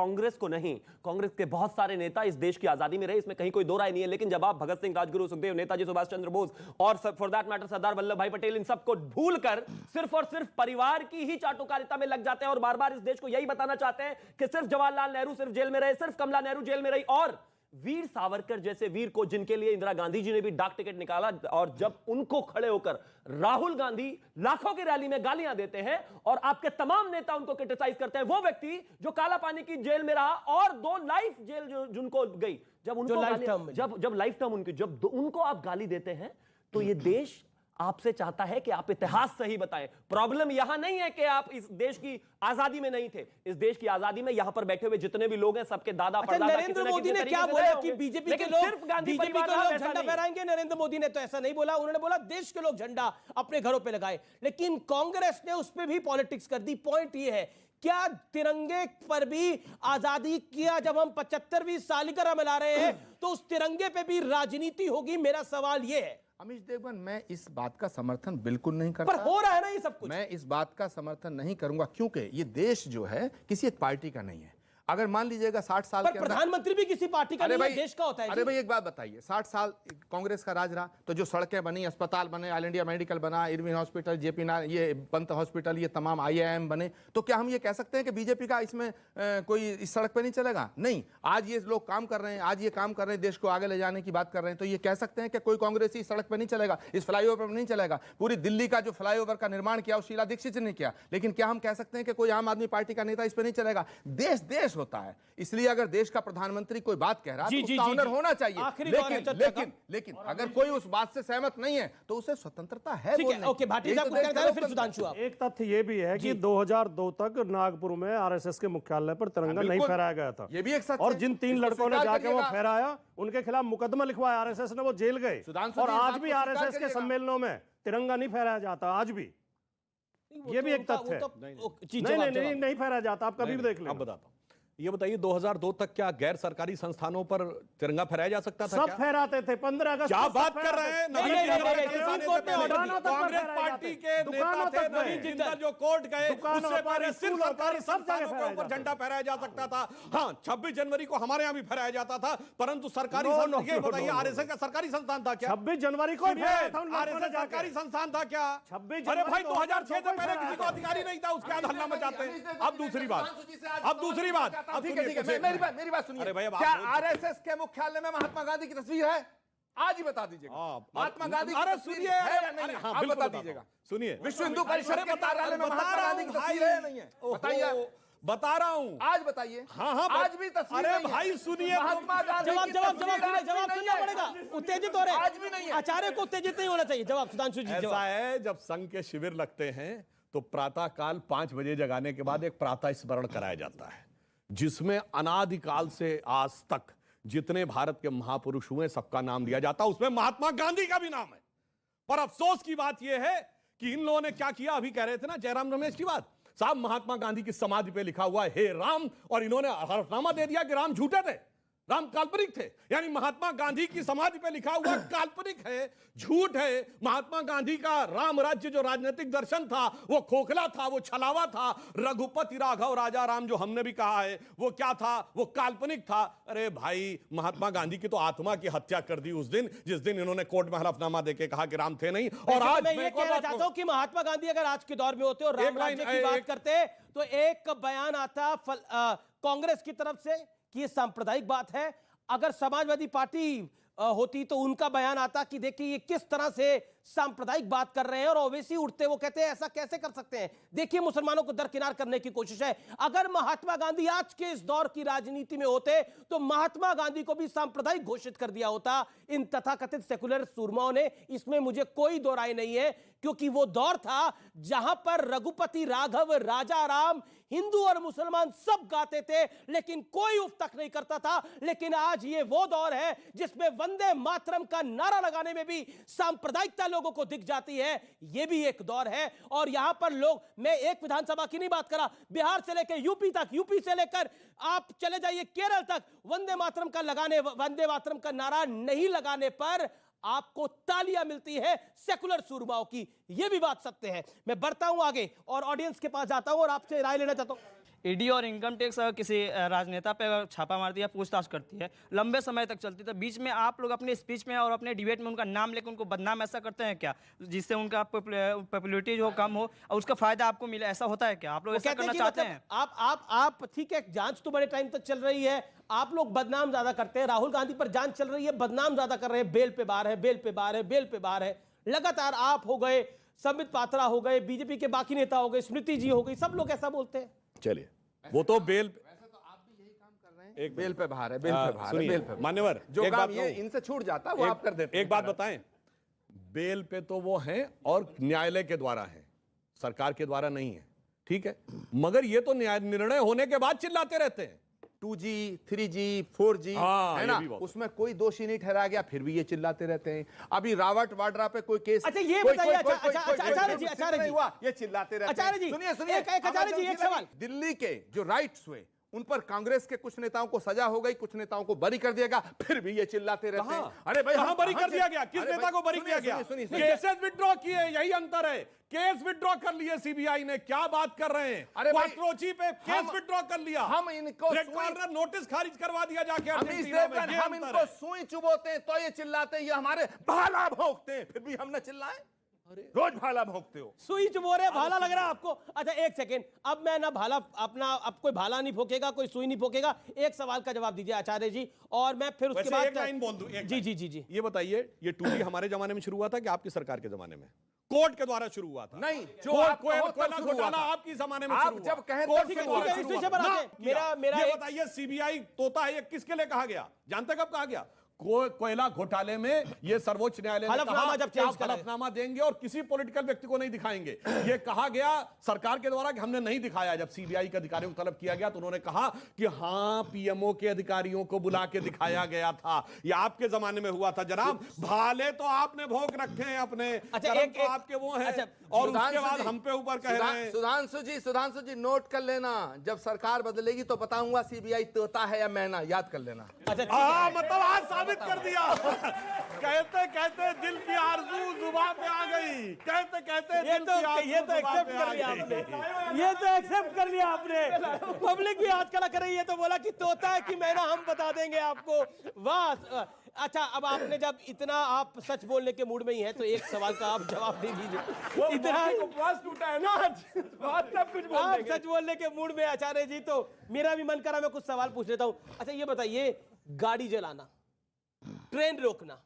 कांग्रेस को नहीं, कांग्रेस के बहुत सारे नेता इस देश की आजादी में रहे, इसमें कहीं कोई दो राय नहीं है। लेकिन जब आप भगत सिंह, राजगुरु, सुखदेव, नेताजी सुभाष चंद्र बोस और for that matter Sardar Vallabh भाई पटेल, इन सबको भूलकर सिर्फ और सिर्फ परिवार की ही चाटुकारिता में लग जाते हैं और बार बार इस देश को यही बताना चाहते हैं कि सिर्फ जवाहरलाल नेहरू सिर्फ जेल में रहे, सिर्फ कमला नेहरू जेल में रही, और वीर सावरकर जैसे वीर को, जिनके लिए इंदिरा गांधी जी ने भी डाक टिकट निकाला, और जब उनको खड़े होकर राहुल गांधी लाखों की रैली में गालियां देते हैं और आपके तमाम नेता उनको क्रिटिसाइज करते हैं, वो व्यक्ति जो काला पानी की जेल में रहा और 2 लाइफ जेल जिनको गई, जब उनको जब लाइफ टर्म उनकी, जब उनको आप गाली देते हैं, तो ये देश आपसे चाहता है कि आप इतिहास सही बताएं। प्रॉब्लम यहां नहीं है कि आप इस देश की आजादी में नहीं थे, इस देश की आजादी में यहां पर बैठे हुए जितने भी लोग हैं, सबके दादा परदादा। नरेंद्र मोदी ने क्या बोला कि बीजेपी के लोग झंडा फहराएंगे? नरेंद्र मोदी ने तो ऐसा नहीं बोला, उन्होंने बोला देश के लोग झंडा अपने घरों पे लगाए। लेकिन कांग्रेस ने उस पर भी पॉलिटिक्स कर दी। पॉइंट ये है, क्या तिरंगे पर भी आजादी किया, जब हम 75वीं सालगिरह मना रहे हैं तो उस तिरंगे पे भी राजनीति होगी? मेरा सवाल ये है। अमीश देवगन, मैं इस बात का समर्थन बिल्कुल नहीं करता। पर हो रहा है ना ये सब कुछ। मैं इस बात का समर्थन नहीं करूंगा क्योंकि ये देश जो है किसी एक पार्टी का नहीं है। अगर मान लीजिएगा 60 साल पर प्रधानमंत्री भी किसी पार्टी का नहीं है, देश का होता है। अरे भाई एक बात बताइए, 60 साल कांग्रेस का राज रहा तो जो सड़कें बनी, अस्पताल बने, ऑल इंडिया मेडिकल बना, इरविन हॉस्पिटल, जेपी ये पंत हॉस्पिटल, ये तमाम IIM बने, तो क्या हम ये कह सकते हैं कि बीजेपी का इसमें कोई इस सड़क पे नहीं चलेगा? नहीं, आज ये लोग काम कर रहे हैं, आज ये काम कर रहे हैं, देश को आगे ले जाने की बात कर रहे हैं, तो ये कह सकते हैं कि कोई कांग्रेसी इस सड़क पर नहीं चलेगा, इस फ्लाईओवर पर नहीं चलेगा। पूरी दिल्ली का जो फ्लाईओवर का निर्माण किया वो शीला दीक्षित ने किया, लेकिन क्या हम कह सकते हैं कि कोई आम आदमी पार्टी का नेता इस पर नहीं चलेगा? देश देश होता है, इसलिए अगर देश का प्रधानमंत्री कोई बात कह रहा है तो उसका ऑनर होना चाहिए। लेकिन अगर कोई उस बात से सहमत नहीं है तो उसे स्वतंत्रता है बोलने की। ओके, भाटी साहब कुछ कहना है, फिर सुधांशु आप। एक तथ्य यह भी है कि 2002 तक नागपुर में RSS के मुख्यालय पर तिरंगा नहीं फहराया गया था। ये भी एक सच और है। जिन 3 लड़कों ने जाके वो फहराया, उनके खिलाफ मुकदमा लिखवाया RSS ने, वो जेल गए। और आज भी RSS के सम्मेलनों में तिरंगा नहीं फहराया जाता, आज भी। ये भी एक तथ्य है। नहीं फहराया जाता, आप कभी भी देख लें। अब बताता हूं, ये बताइए 2002 तक क्या गैर सरकारी संस्थानों पर तिरंगा फहराया जा सकता था? सब फहराते थे। 15 अगस्त क्या बात कर रहे हैं? कांग्रेस पार्टी के नेता थे नवीन जिंदल जो कोर्ट गए, उससे पहले सिर्फ सरकारी संस्थानों के ऊपर झंडा फहराया जा सकता था। हाँ, 26 जनवरी को हमारे यहाँ भी फहराया जाता था, परंतु सरकारी बताइए RSS का सरकारी संस्थान था क्या? 26 जनवरी को RSS सरकारी संस्थान था क्या? 26 अरे भाई 2006 से पहले किसी को अधिकारी नहीं था, उसके बाद हल्ला मचाते हैं। अब दूसरी बात, ठीक है, मेरी बात सुनिए। क्या RSS के मुख्यालय में महात्मा गांधी की तस्वीर है? आज ही बता दीजिएगा। महात्मा गांधी की तस्वीर है या नहीं? आप बता दीजिएगा। सुनिए, विश्व हिंदू परिषद के कार्यालय में महात्मा गांधी की तस्वीर है या नहीं है? बताइए। बता रहा हूं, आज बताइए। हाँ, आज भी तस्वीर। अरे भाई सुनिए, महात्मा गांधी जवाब सुनना पड़ेगा। उत्तेजित हो रहे हैं, आज भी नहीं है। आचार्य को उत्तेजित नहीं होना चाहिए। जवाब सुधांशु जी। ऐसा है, जब संघ के शिविर लगते हैं तो प्रातः काल 5 बजे जगाने के बाद एक प्रातः स्मरण कराया जाता है, जिसमें अनादिकाल से आज तक जितने भारत के महापुरुष हुए सबका नाम लिया जाता है, उसमें महात्मा गांधी का भी नाम है। पर अफसोस की बात यह है कि इन लोगों ने क्या किया, अभी कह रहे थे ना जयराम रमेश की बात, साहब महात्मा गांधी की समाधि पे लिखा हुआ है हे राम, और इन्होंने हलफनामा दे दिया कि राम झूठे थे, राम काल्पनिक थे। यानी महात्मा गांधी की समाधि पे लिखा हुआ काल्पनिक है, झूठ है। महात्मा गांधी का राम राज्य जो राजनीतिक दर्शन था वो खोखला था, वो छलावा था। रघुपति राघव राजा राम जो हमने भी कहा है, वो क्या था? वो काल्पनिक था। अरे भाई, महात्मा गांधी की तो आत्मा की हत्या कर दी उस दिन, जिस दिन इन्होंने कोर्ट में हलफनामा देके कहा कि राम थे नहीं। और आज मैं ये कहना चाहता हूं कि महात्मा गांधी अगर आज के दौर में होते और राम राज्य की बात करते तो एक बयान आता कांग्रेस की तरफ से कि ये सांप्रदायिक बात है। अगर समाजवादी पार्टी होती तो उनका बयान आता कि देखिए ये किस तरह से सांप्रदायिक बात कर रहे हैं, और ओवैसी उठते वो कहते हैं ऐसा कैसे कर सकते हैं, देखिए मुसलमानों को दरकिनार करने की कोशिश है। अगर महात्मा गांधी आज के इस दौर की राजनीति में होते तो महात्मा गांधी को भी सांप्रदायिक घोषित कर दिया होता। इन तथाकथित सेकुलर सूरमाओं ने, इसमें मुझे कोई दो राय नहीं है, क्योंकि वो दौर था जहां पर रघुपति राघव राजा राम हिंदू और मुसलमान सब गाते थे, लेकिन कोई उफ तक नहीं करता था। लेकिन आज ये वो दौर है जिसमें वंदे मातरम का नारा लगाने में भी सांप्रदायिकता लोगों को दिख जाती है। यह भी एक दौर है। और यहां पर लोग, मैं एक विधानसभा की नहीं बात कर रहा, बिहार से लेकर यूपी तक, यूपी से लेकर आप चले जाइए केरल तक, वंदे मातरम का नारा नहीं लगाने पर आपको तालियां मिलती है सेकुलर सूरमाओं की। यह भी बात सत्य है। मैं बढ़ता हूं आगे और ऑडियंस के पास जाता हूं और आपसे राय लेना चाहता हूं। ईडी और इनकम टैक्स अगर किसी राजनेता पे अगर छापा मारती है, पूछताछ करती है, लंबे समय तक चलती है, तो बीच में आप लोग अपने स्पीच में और अपने डिबेट में उनका नाम लेकर उनको बदनाम ऐसा करते हैं क्या, जिससे उनका पॉपुलैरिटी जो कम हो और उसका फायदा आपको मिले? ऐसा होता है क्या? आप लोग ऐसा करना चाहते हैं? आप ठीक है, जांच तो बड़े टाइम तक चल रही है, आप लोग बदनाम ज्यादा करते हैं। राहुल गांधी पर जांच चल रही है, बदनाम ज्यादा कर रहे हैं, बेल पे बार है, बेल पे बार है, बेल पे बार है। लगातार आप हो गए, संबित पात्रा हो गए, बीजेपी के बाकी नेता हो गए, स्मृति जी हो गई, सब लोग ऐसा बोलते हैं। चलिए, वो तो बेल एक बेल पे बाहर है, बेल पे बाहर है, बेल पे बाहर। मान्यवर, जो एक काम बात ये कहूं, इनसे छूट जाता है वो आप कर देते हैं। एक बात बताएं, बेल पे तो वो हैं और न्यायालय के द्वारा है, सरकार के द्वारा नहीं है, ठीक है, मगर ये तो निर्णय होने के बाद चिल्लाते रहते हैं। 2G, 3G, 4G हाँ, है ये ना, भी बहुत। उसमें कोई दोषी नहीं ठहराया गया, फिर भी ये चिल्लाते रहते हैं। अभी रावट वाड्रा पे कोई केस, अच्छा, ये कोई- बताइए, कोई- अच्छा, कोई- अच्छा, कोई- अच्छा, कोई- आचार्य कोई जी, कुछ आचार्य नहीं जी। हुआ, ये चिल्लाते रहते हैं। आचार्य जी, सुनिए सुनिए, एक आचार्य जी, एक सवाल। दिल्ली के जो राइट्स हुए उन पर कांग्रेस के कुछ नेताओं को सजा हो गई, कुछ नेताओं को बरी कर दिया गया, फिर भी ये चिल्लाते रहते हैं। अरे भाई, कहां बरी हम कर दिया गया? किस अरे नेता भाई, को बरी सुनिए, किया गया? सुनिए, सुनिए, केसेस विड्रॉ किए, यही अंतर है। केस विड्रॉ कर लिए सीबीआई ने, क्या बात कर रहे हैं? अरे भाई, क्वाट्रोची पे केस विड्रॉ कर लिया, हम इनको रेड कॉर्नर नोटिस खारिज करवा दिया जाके हम अर्जेंटीना में, ये हम अंतर इनको है। सुई चुबोते हैं तो ये चिल्लाते हैं, ये हमारे भाला भोंकते हैं, फिर भी हम न चिल्लाएं। रोज भाला भोंकते हो। सुई चुबो रहे, भाला लग रहा है आपको? अच्छा, एक सेकेंड, अब मैं ना भाला अपना, अब कोई भाला नहीं भोंकेगा, कोई सुई नहीं भोंकेगा। एक सवाल का जवाब दीजिए आचार्य जी, और मैं फिर उसके वैसे बाद एक लाइन बोल दूं, एक जी लाइन। जी जी जी। ये बताइए, ये 2G हमारे जमाने में शुरू हुआ था कि आपकी सरकार के जमाने में? कोर्ट के द्वारा शुरू हुआ था। नहीं, जो कोर्ट आप कहो तब कोयला शुरू हुआ घोटाला था। आपकी जमाने में आप शुरू हुआ। जब कहें कोर्ट तब के शुरू द्वारा हुआ। शुरू इस विषय हुआ। पर आते हैं। ना, मेरा ये एक- बताइए, सीबीआई तोता है, ये किसके लिए कहा गया? जानते कब कहा गया? कोयला घोटाले में ये सर्वोच्च न्यायालय ने हलफनामा कहा जब कि आप चेंज करें। हलफनामा देंगे और किसी पॉलिटिकल व्यक्ति को नहीं दिखाएंगे। ये कहा गया सरकार के द्वारा कि हमने नहीं दिखाया। जब सीबीआई के अधिकारियों को तलब किया गया तो उन्होंने कहा कि हाँ, पीएमओ के अधिकारियों को बुला के दिखाया गया था। ये आपके जमाने में हुआ था जनाब। भाले तो आपने भोग रखे हैं अपने, अच्छा, कर्म एक- तो आपके वो हैं, अच्छा, और उसके सुधांशु बाद जी, हम पे ऊपर कह रहे हैं। सुधांशु जी नोट कर लेना, जब सरकार बदलेगी तो बताऊंगा सीबीआई तोता है या मैना, याद कर लेना। अच्छा, ठीक हाँ, मतलब आज साबित कर दिया। कहते कहते दिल की आरज़ू जुबान पे आ गई, कहते कहते ये दिल तो की आरज़ू ये तो जुबान एक्सेप्ट पे कर आ लिया गई। आपने, ये तो एक्सेप्ट कर लिया आपने। पब्लिक भी हाथ खड़ा कर रही है, तो बोला कि तोता है कि मैना, हम बता देंगे आपको। वाह। अच्छा, अब आपने जब इतना आप सच बोलने के मूड में ही है, तो एक सवाल का आप जवाब दे दीजिए। इतना उपवास टूटा है ना आज, बात सब कुछ बोल आप देंगे। सच बोलने के मूड में आचार्य जी, तो मेरा भी मन करा मैं कुछ सवाल पूछ लेता हूं। अच्छा, ये बताइए, गाड़ी जलाना, ट्रेन रोकना,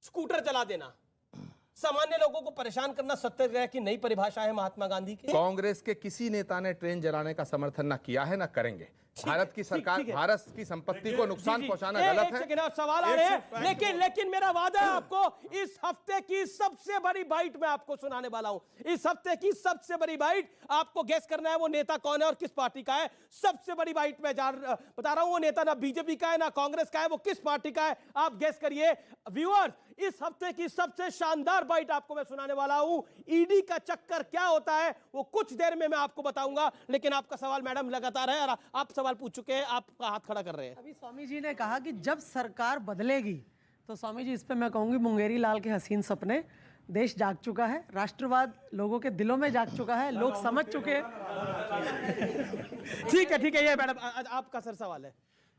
स्कूटर चला देना, सामान्य लोगों को परेशान करना सत्याग्रह की नई परिभाषा है महात्मा गांधी की? कांग्रेस के किसी नेता ने ट्रेन जलाने का समर्थन न किया है, न करेंगे। भारत की सरकार, ठीक है। भारत की संपत्ति को नुकसान जी, जी। पहुंचाना एक गलत है। सेकंड, और सवाल आ रहे हैं, लेकिन मेरा वादा है आपको, इस हफ्ते की सबसे बड़ी बाइट मैं आपको सुनाने वाला हूं। इस हफ्ते की सबसे बड़ी बाइट, आपको गेस करना है वो नेता कौन है और किस पार्टी का है। सबसे बड़ी बाइट मैं बता रहा हूं, वो नेता ना बीजेपी का है ना कांग्रेस का है, वो किस पार्टी का है, आप गेस करिए। व्यूअर्स, इस हफ्ते की सबसे शानदार बाइट आपको मैं सुनाने वाला हूं। ईडी का चक्कर क्या होता है वो कुछ देर में मैं आपको बताऊंगा, लेकिन आपका सवाल मैडम लगातार है और आप सवाल पूछ चुके हैं, आपका हाथ खड़ा कर रहे हैं। अभी स्वामी जी ने कहा कि जब सरकार बदलेगी, तो स्वामी जी इस पे मैं कहूंगी, मुंगेरी लाल के हसीन सपने, देश जाग चुका है, राष्ट्रवाद लोगों के दिलों में जाग चुका है, लोग समझ चुके हैं। ठीक है, ये मैडम आपका सर सवाल है।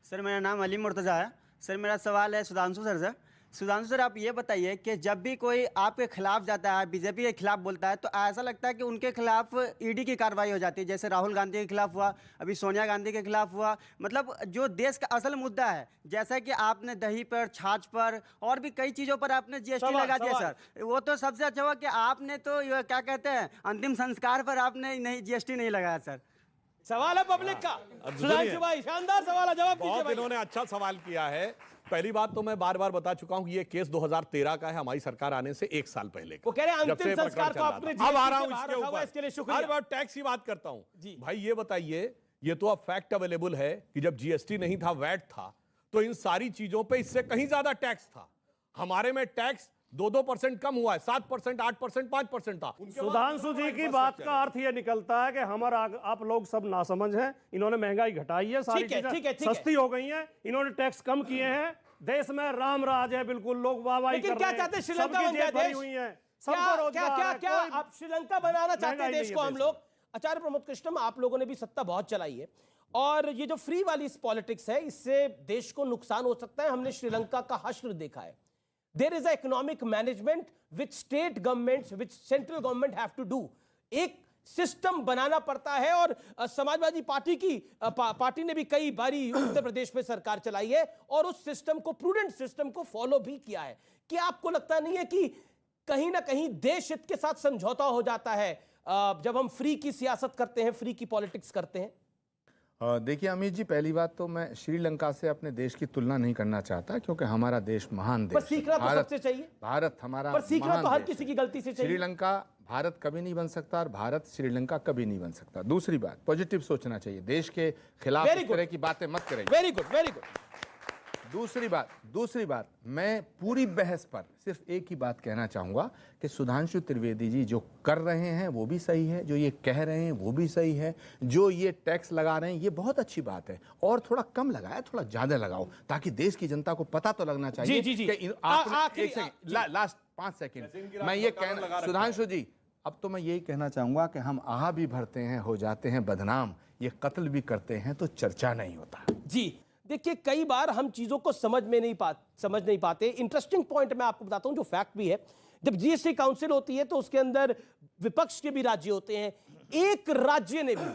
सर, मेरा नाम अली मुर्तज़ा है। सर, मेरा सवाल है सुधांशु सर से। सुधांशु सर, आप ये बताइए कि जब भी कोई आपके खिलाफ जाता है, बीजेपी के खिलाफ बोलता है, तो ऐसा लगता है कि उनके खिलाफ ईडी की कार्रवाई हो जाती है, जैसे राहुल गांधी के खिलाफ हुआ, अभी सोनिया गांधी के खिलाफ हुआ। मतलब जो देश का असल मुद्दा है, जैसा कि आपने दही पर, छाछ पर और भी कई चीज़ों पर आपने जीएसटी लगा दिया सर, वो तो सबसे अच्छा हुआ कि आपने तो ये क्या कहते हैं, अंतिम संस्कार पर आपने नहीं जीएसटी नहीं लगाया सर। सवाल है पब्लिक का। सुधांशु भाई, शानदार सवाल है, जवाब दीजिए बहुत भाई। इन्होंने अच्छा सवाल किया है। पहली बात तो मैं बार बार बता चुका हूं कि ये केस 2013 का है, हमारी सरकार आने से 1 साल पहले का। वो कह रहे हैं जब अंतिम से संस्कार प्रकरण को चल रहा आपने था। अब आ रहा हूं GST से इसके बाहर रखा हुआ, इसके लिए ऊपर। शुक्रिया। हर बार टैक्स की बात करता हूं जी। भाई। ये बताइए, ये तो अब फैक्ट अवेलेबल है कि जब जीएसटी नहीं था, वैट था, तो इन सारी चीजों पे इससे कहीं ज्यादा टैक्स था। हमारे में टैक्स 2% कम हुआ है, 7%, 8%, 5% था। सुधांशु जी की बात का अर्थ ये निकलता है कि हमारा आप लोग सब नासमझ हैं। इन्होंने महंगाई घटाई है, सारी ठीक है, ठीक है, चीजें ठीक है। सस्ती हो गई हैं, इन्होंने टैक्स कम किए हैं, देश में राम राज है, बिल्कुल लोग वाहवाही लेकिन कर क्या रहे चाहते हैं, हैं, श्रीलंका सबकी बन गया जेब भरी देश? हुई है, क्या सबको रोजगार है, क्या कोई आप श्रीलंका बनाना चाहते हैं महंगाई देश नहीं को? है हम देश लोग आचार्य प्रमोद कृष्णम, आप लोगों ने भी सत्ता बहुत चलाई है और ये जो फ्री वाली पॉलिटिक्स है इससे देश को नुकसान हो सकता है। हमने श्रीलंका का हश्र देखा है। There is a economic management which state governments, which central government have to do. एक सिस्टम बनाना पड़ता है और समाजवादी पार्टी ने भी कई बारी उत्तर प्रदेश में सरकार चलाई है और उस सिस्टम को, प्रूडेंट सिस्टम को फॉलो भी किया है। क्या आपको लगता नहीं है कि कहीं ना कहीं देश हित के साथ समझौता हो जाता है जब हम फ्री की सियासत करते हैं, फ्री की पॉलिटिक्स करते हैं? देखिए अमित जी, पहली बात तो मैं श्रीलंका से अपने देश की तुलना नहीं करना चाहता क्योंकि हमारा देश महान देश पर सीखना तो सबसे चाहिए। भारत हमारा पर सीखना महान तो हर देश किसी की गलती से चाहिए। श्रीलंका भारत कभी नहीं बन सकता और भारत श्रीलंका कभी नहीं बन सकता। दूसरी बात, पॉजिटिव सोचना चाहिए, देश के खिलाफ इस तरह की बातें मत करें। Very good, very good. दूसरी बात, मैं पूरी बहस पर सिर्फ एक ही बात कहना चाहूंगा कि सुधांशु त्रिवेदी जी जो कर रहे हैं वो भी सही है, जो ये कह रहे हैं वो भी सही है, जो ये टैक्स लगा रहे हैं ये बहुत अच्छी बात है। और थोड़ा कम लगाया, थोड़ा ज्यादा लगाओ ताकि देश की जनता को पता तो लगना चाहिए। जी। लास्ट 5 सेकंड मैं ये कहना, सुधांशु जी अब तो मैं यही कहना चाहूंगा कि हम आहा भी भरते हैं, हो जाते हैं बदनाम, ये कत्ल भी करते हैं तो चर्चा नहीं होता। जी देखिए, कई बार हम चीजों को समझ नहीं पाते। इंटरेस्टिंग पॉइंट मैं आपको बताता हूं, जो फैक्ट भी है। जब जीएसटी काउंसिल होती है तो उसके अंदर विपक्ष के भी राज्य होते हैं। एक राज्य ने भी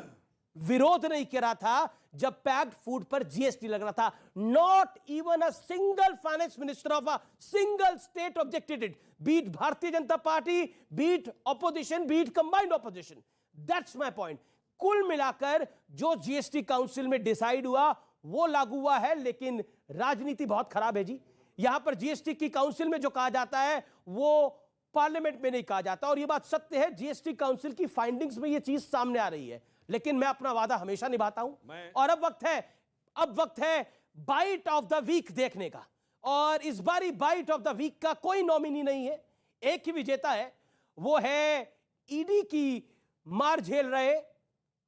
विरोध नहीं करा था जब पैक्ड फूड पर जीएसटी लग रहा था। Not even a single finance minister of a single state objected it, be it Bharatiya Janata Party, be it opposition, be it combined opposition. That's my point. कुल मिलाकर जो जीएसटी काउंसिल में डिसाइड हुआ वो लागू हुआ है, लेकिन राजनीति बहुत खराब है जी। यहां पर जीएसटी की काउंसिल में जो कहा जाता है वो पार्लियामेंट में नहीं कहा जाता। और ये बात सत्य है, जीएसटी काउंसिल की फाइंडिंग्स में ये चीज सामने आ रही है। लेकिन मैं अपना वादा हमेशा निभाता हूं और अब वक्त है बाइट ऑफ द वीक देखने का। और इस बारी बाइट ऑफ द वीक का कोई नॉमिनी नहीं है, एक ही विजेता है, वो है ईडी की मार झेल रहे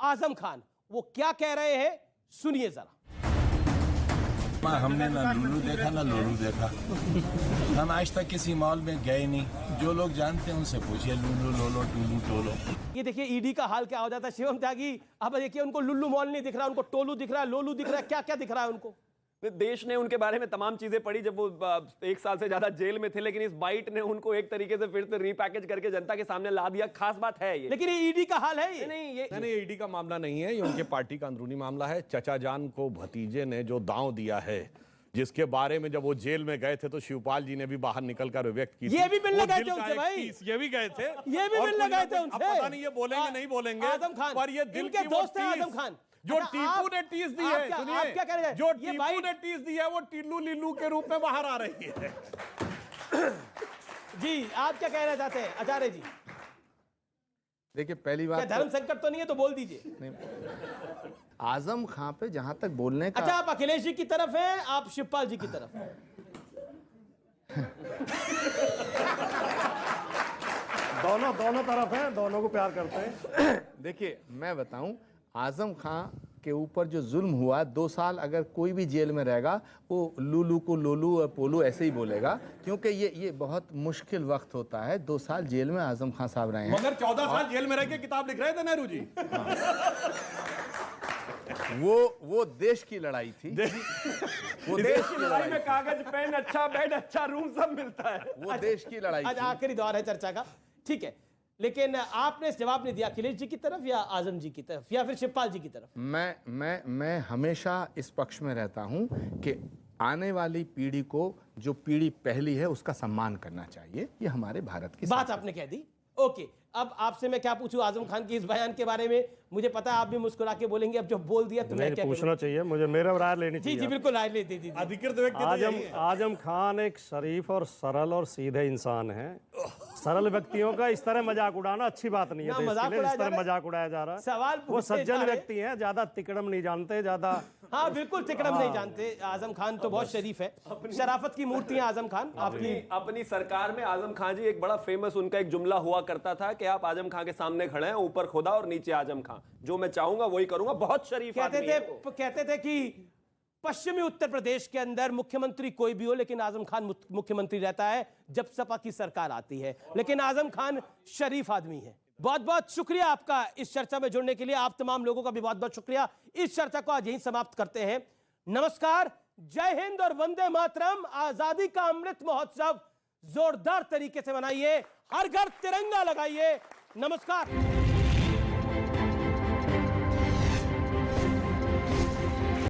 आजम खान। वो क्या कह रहे हैं सुनिए जरा। हमने ना लुल्लू देखा ना लोलू देखा, हम आज तक किसी मॉल में गए नहीं। जो लोग जानते हैं उनसे पूछिए, लुल्लू लोलो टुल्लू टोलो। ये देखिए ईडी का हाल क्या हो जाता है शिवम त्यागी। अब देखिए उनको लुल्लू मॉल नहीं दिख रहा, उनको टोलू दिख रहा है, लोलू दिख रहा है, क्या क्या दिख रहा है उनको। देश ने उनके बारे में तमाम चीजें पढ़ी जब वो 1 साल से ज्यादा जेल में थे, लेकिन इस बाइट ने उनको एक तरीके से फिर से रीपैकेज करके जनता के सामने ला दिया। खास बात है ये, लेकिन ये ईडी का हाल है। ये नहीं, ईडी का मामला नहीं है, ये उनके पार्टी का अंदरूनी मामला है। चचा जान को भतीजे ने जो दांव दिया है, जिसके बारे में जब वो जेल में गए थे तो शिवपाल जी ने भी बाहर निकलकर व्यक्त की, ये भी मिलने गए थे उनसे भाई, ये भी गए थे, ये भी मिलने गए थे उनसे। पता नहीं ये बोलेंगे नहीं बोलेंगे आजम खान, पर ये दिल के दोस्त हैं आजम खान। जो टीपू ने टीस दी है, सुनिए, क्या कह रहे हैं? जो टीपू ने टीस दी है वो टिल्लू लिल्लू के रूप में बाहर आ रही है। जी आप क्या कहना चाहते हैं आचार्य जी? देखिए पहली बात, धर्म संकट तो नहीं है तो बोल दीजिए। नहीं, आजम खां पे जहां तक बोलने का, अच्छा आप अखिलेश जी की तरफ हैं, आप शिवपाल जी की तरफ हैं? दोनों तरफ हैं, दोनों को प्यार करते हैं। देखिए मैं बताऊं, आजम खां के ऊपर जो जुल्म हुआ, 2 साल अगर कोई भी जेल में रहेगा वो लूलू को लोलू और पोलू ऐसे ही बोलेगा, क्योंकि ये बहुत मुश्किल वक्त होता है। 2 साल जेल में आजम खां साहब रहे हैं, मगर 14 साल जेल में रह के किताब लिख रहे थे नेहरू जी। वो देश की लड़ाई थी। वो देश की लड़ाई में कागज पेन, अच्छा बेड, अच्छा रूम सब मिलता है। वो देश की लड़ाई आज थी। आखिरी दौर है चर्चा का, ठीक है। लेकिन आपने जवाब नहीं दिया अखिलेश जी की तरफ या आजम जी की तरफ या फिर शिवपाल जी की तरफ। मैं हमेशा इस पक्ष में रहता हूं कि आने वाली पीढ़ी को जो पीढ़ी पहली है उसका सम्मान करना चाहिए। ये हमारे भारत की बात आपने कह दी। ओके, अब आपसे मैं क्या पूछूं आजम खान के इस बयान के बारे में? मुझे पता है आप भी मुस्कुरा के बोलेंगे, अब जो बोल दिया तो मैं क्या पूछना चाहिए मुझे, मेरा राय लेनी चाहिए। जी बिल्कुल राय ले दीजिए। अधिकृत व्यक्ति आजम खान एक शरीफ और सरल और सीधे इंसान है। सरल व्यक्तियों का इस तरह मजाक उड़ाना अच्छी बात नहीं है। इस तरह मजाक उड़ाया जा रहा है। सवाल वो सज्जन व्यक्ति हैं, ज्यादा तिकड़म नहीं जानते, ज्यादा। हाँ बिल्कुल तिकड़म नहीं जानते। आजम खान तो बहुत शरीफ है, शराफत की मूर्ति है आजम खान। अपनी सरकार में आजम खान जी एक बड़ा फेमस उनका एक जुमला हुआ करता था कि आप आजम खान के सामने खड़े हैं, ऊपर खुदा और नीचे आजम खान, जो मैं चाहूंगा वही करूंगा। बहुत शरीफ कहते थे कि पश्चिमी उत्तर प्रदेश के अंदर मुख्यमंत्री कोई भी हो, लेकिन आजम खान मुख्यमंत्री रहता है जब सपा की सरकार आती है। लेकिन आजम खान शरीफ आदमी है। बहुत बहुत शुक्रिया आपका इस चर्चा में जुड़ने के लिए। आप तमाम लोगों का भी बहुत बहुत शुक्रिया। इस चर्चा को आज यहीं समाप्त करते हैं। नमस्कार, जय हिंद और वंदे मातरम। आजादी का अमृत महोत्सव जोरदार तरीके से मनाइए, हर घर तिरंगा लगाइए। नमस्कार।